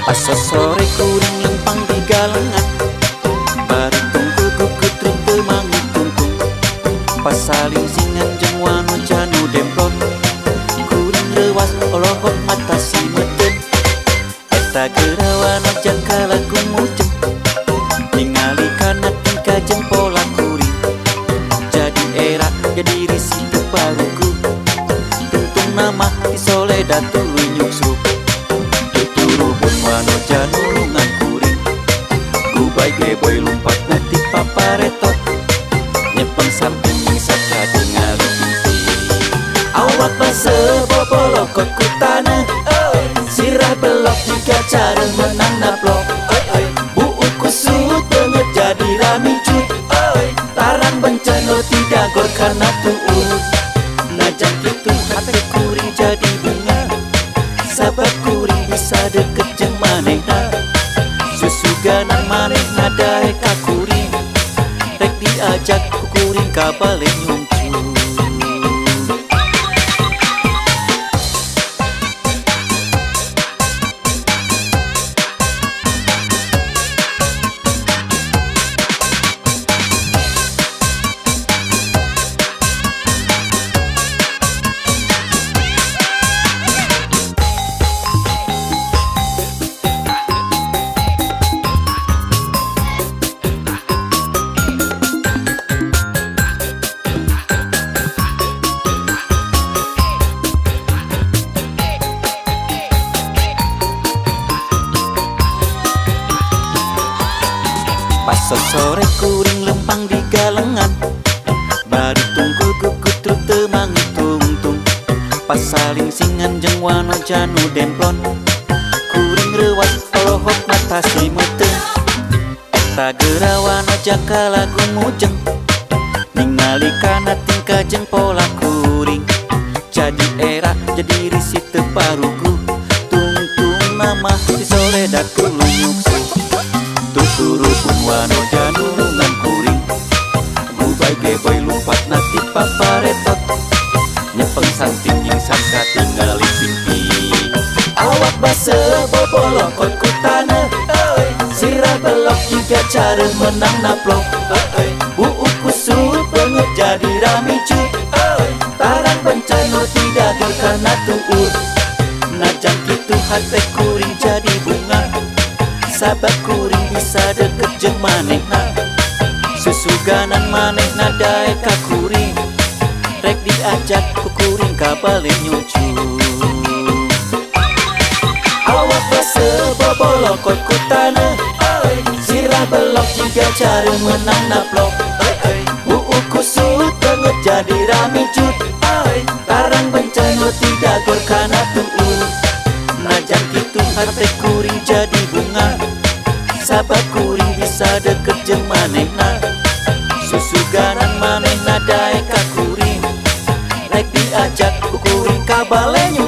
Pas sore kuring lempang di galengan, bari tunggu gugut rute mangi tungtung. Pas saling singan jeung wano janu demplon, kuring rewas olohot mata si meten. Eta geurawana jangka lagu mujeng, ningali kana tingkah jeung pola kuring. Jadi era jadi risi keparuku, tuntung nama di Soledad tuluy nyuksuk. Turubun wano janulungan kuring, gubay geboy lumpat nanti paparetot, nyepeng samping saka ningali TV. Awak baseuh bobolokot ku tanah, sirah belok tiga cara menang naplok. Buuk kusut banget jadi ramicut, tarang bencana tidak gor karena tuut. Najak itu hati kuring jadi bunga, sahabat kuring bisa deket jeung manehna. Susuganan manehna dae ka kuring, rek diajak ku kuring ka bale nyungcu. Pas sore kuring lempang di galengan, bari tunggu gugut rute mangi tungtung. Pas saling singan jeung wano janu demplon, kuring rewas olohot mata si meuteun. Eta geurawana jaka lagu mujeng, ningali kana tingkah jeung pola kuring. Jadi era jadi risi teu parugu, tungtung nama di Soledad tuluy nyuksuk. Turubun wano janulungan kuring, gubay geboy lumpat nanti paparetot, nyepeng samping jeung saka tingali TV. Awak baseuh bobolokot ku tanah, sirah belok tiga cara menang naplok. Buuk kusut banget jadi ramicut, tarang bencana tidak gor karena tuut. Najak kitu hate kuring jadi bunga, sahabat kuring bisa deket jeung manehna. Susuganan manehna dae ka kuring, rek diajak ku kuring ka bale nyucu. Awak baseuh bobolokot ku tanah, sirah belok tiga cara menang naplok. Buuk kusut banget jadi ramicut, tarang bencana tidak gor kana tuut. Najak kitu hate kuring jadi bunga, sahabat kuring bisa deket jeung manehna. Susuganan manehna dae ka kuring, rek diajak ku kuring ka bale nyucu.